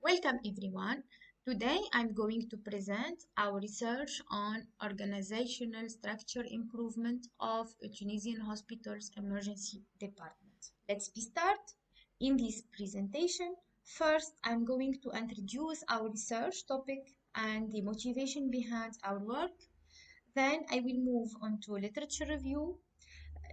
Welcome everyone. Today I'm going to present our research on organizational structure improvement of a Tunisian hospital's emergency department. Let's be start. In this presentation, first I'm going to introduce our research topic and the motivation behind our work. Then I will move on to literature review.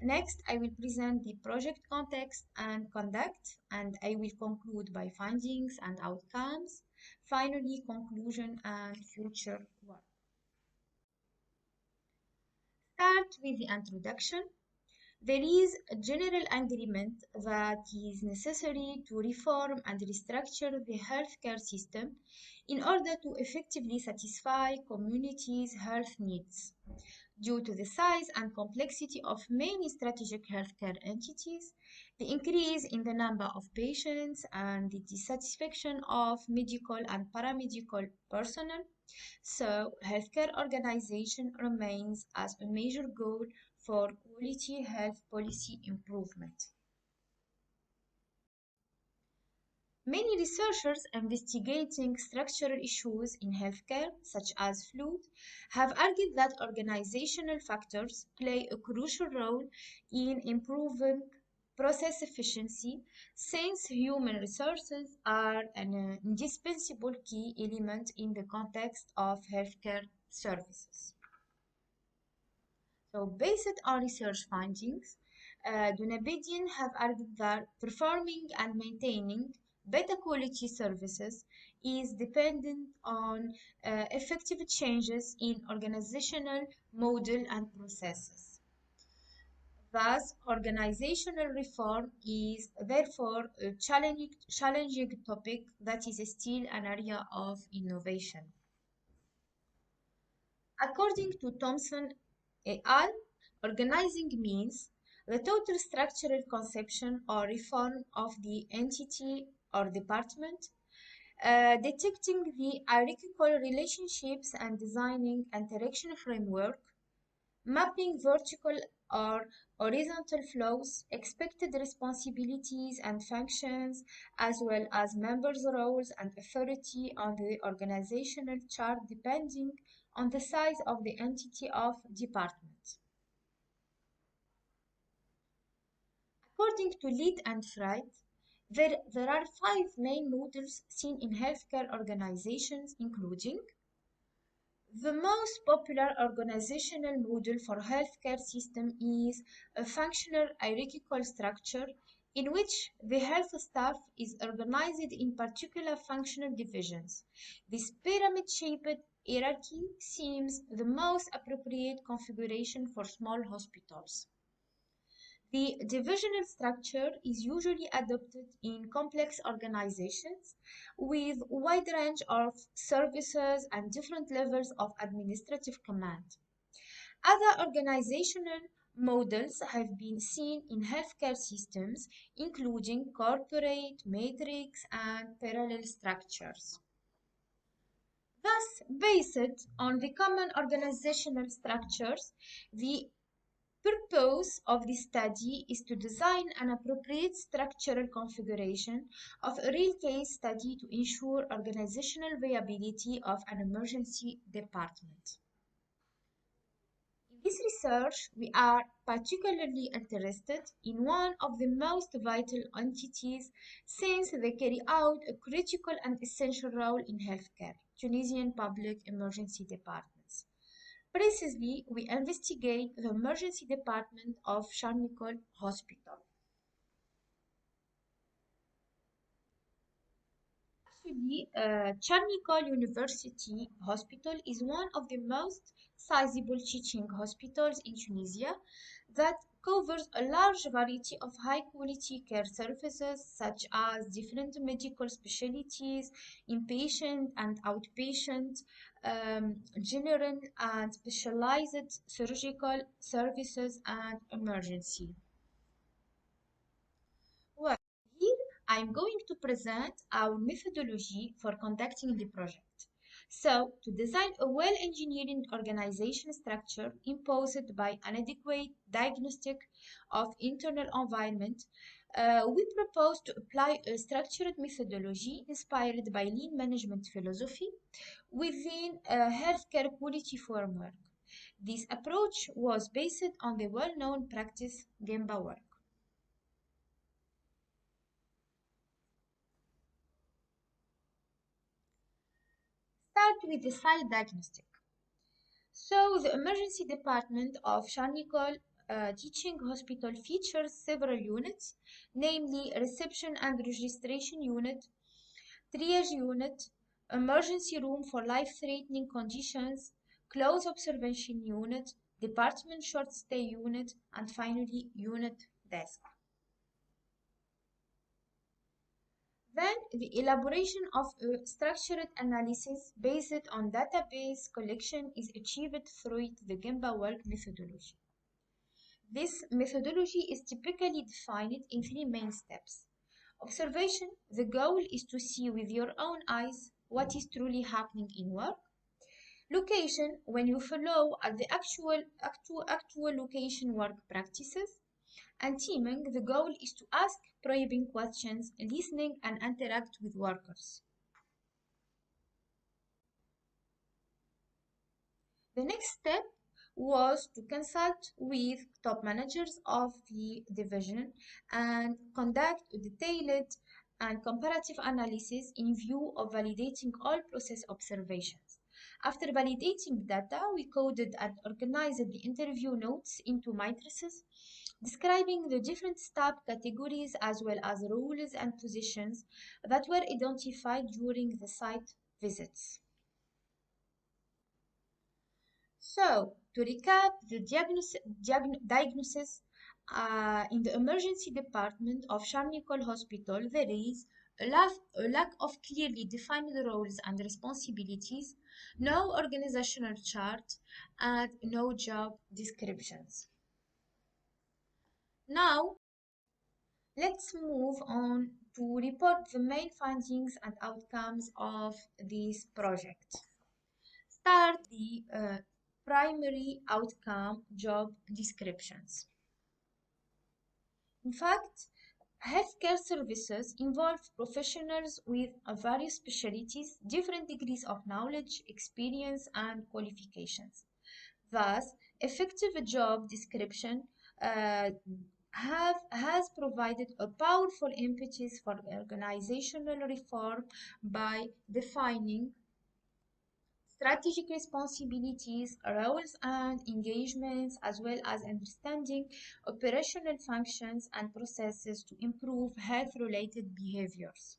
Next, I will present the project context and conduct, and I will conclude by findings and outcomes. Finally, conclusion and future work. Start with the introduction. There is a general agreement that it is necessary to reform and restructure the healthcare system in order to effectively satisfy communities' health needs. Due to the size and complexity of many strategic healthcare entities, the increase in the number of patients, and the dissatisfaction of medical and paramedical personnel, so healthcare organization remains as a major goal for quality health policy improvement. Many researchers investigating structural issues in healthcare, such as flood, have argued that organizational factors play a crucial role in improving process efficiency, since human resources are an indispensable key element in the context of healthcare services. So, based on research findings, Dunabedian have argued that performing and maintaining better quality services is dependent on effective changes in organizational model and processes. Thus, organizational reform is therefore a challenging topic that is still an area of innovation. According to Thomson et al., organizing means the total structural conception or reform of the entity or department, detecting the hierarchical relationships and designing interaction framework, mapping vertical or horizontal flows, expected responsibilities and functions, as well as members' roles and authority on the organizational chart depending on the size of the entity of department. According to Lead and Fright, there are 5 main models seen in healthcare organizations, including the most popular organizational model for healthcare system is a functional hierarchical structure in which the health staff is organized in particular functional divisions. This pyramid-shaped hierarchy seems the most appropriate configuration for small hospitals. The divisional structure is usually adopted in complex organizations with a wide range of services and different levels of administrative command. Other organizational models have been seen in healthcare systems, including corporate, matrix, and parallel structures. Thus, based on the common organizational structures, the purpose of this study is to design an appropriate structural configuration of a real case study to ensure organizational viability of an emergency department. In this research, we are particularly interested in one of the most vital entities since they carry out a critical and essential role in healthcare, Tunisian public emergency departments. Precisely, we investigate the emergency department of Nicolle Hospital. Actually, Nicolle University Hospital is one of the most sizable teaching hospitals in Tunisia that covers a large variety of high-quality care services such as different medical specialties, inpatient and outpatient, general and specialized surgical services, and emergency. Well, here I'm going to present our methodology for conducting the project. So, to design a well-engineered organization structure imposed by an adequate diagnostic of internal environment, We propose to apply a structured methodology inspired by lean management philosophy within a healthcare quality framework. This approach was based on the well-known practice Gemba work. Start with the site diagnostic. So the emergency department of Nicolle Teaching Hospital features several units, namely reception and registration unit, triage unit, emergency room for life-threatening conditions, close observation unit, department short stay unit, and finally unit desk. Then the elaboration of a structured analysis based on database collection is achieved through the Gemba work methodology. This methodology is typically defined in three main steps. Observation, the goal is to see with your own eyes what is truly happening in work. Location, when you follow at the actual location work practices. And teaming, the goal is to ask probing questions, listening, and interact with workers. The next step was to consult with top managers of the division and conduct a detailed and comparative analysis in view of validating all process observations. After validating data, we coded and organized the interview notes into matrices describing the different staff categories as well as roles and positions that were identified during the site visits. So, to recap, the diagnosis in the emergency department of Nicolle Hospital, there is a lack of clearly defined roles and responsibilities, no organizational chart, and no job descriptions. Now, let's move on to report the main findings and outcomes of this project. Start the primary outcome job descriptions. In fact, healthcare services involve professionals with various specialties, different degrees of knowledge, experience, and qualifications. Thus, effective job description uh, has provided a powerful impetus for organizational reform by defining strategic responsibilities, roles, and engagements, as well as understanding operational functions and processes to improve health-related behaviors.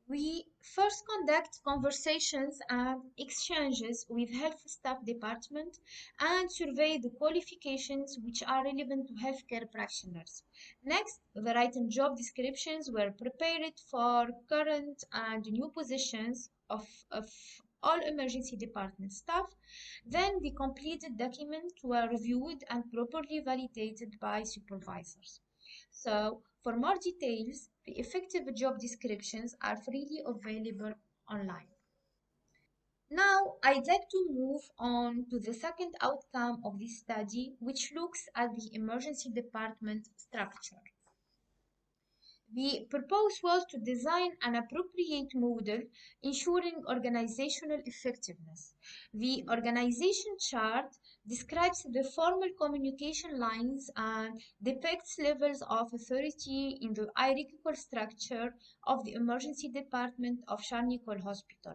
We first conduct conversations and exchanges with health staff department and survey the qualifications which are relevant to healthcare practitioners. Next, the written job descriptions were prepared for current and new positions of all emergency department staff. Then the completed documents were reviewed and properly validated by supervisors. So, for more details, the effective job descriptions are freely available online. Now, I'd like to move on to the second outcome of this study, which looks at the emergency department structure. The purpose was to design an appropriate model ensuring organizational effectiveness. The organization chart describes the formal communication lines and depicts levels of authority in the hierarchical structure of the emergency department of Nicolle Hospital.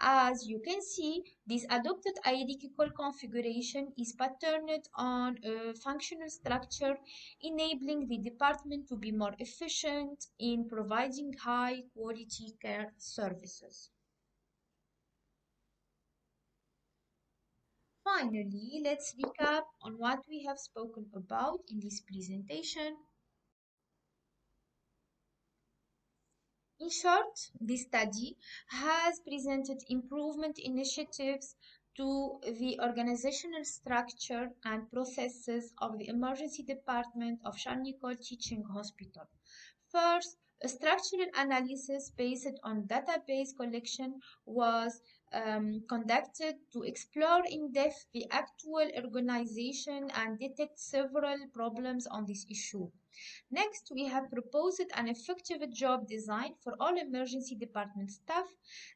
As you can see, this adopted hierarchical configuration is patterned on a functional structure, enabling the department to be more efficient in providing high quality care services. Finally, let's recap on what we have spoken about in this presentation. In short, this study has presented improvement initiatives to the organizational structure and processes of the emergency department of Nicolle Teaching Hospital. First, a structural analysis based on database collection was conducted to explore in depth the actual organization and detect several problems on this issue. Next, we have proposed an effective job design for all emergency department staff,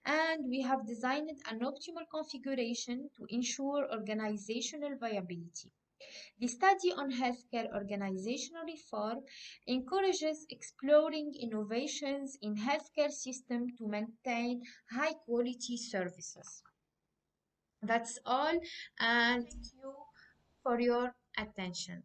and we have designed an optimal configuration to ensure organizational viability. The study on healthcare organizational reform encourages exploring innovations in healthcare system to maintain high quality services. That's all, and thank you for your attention.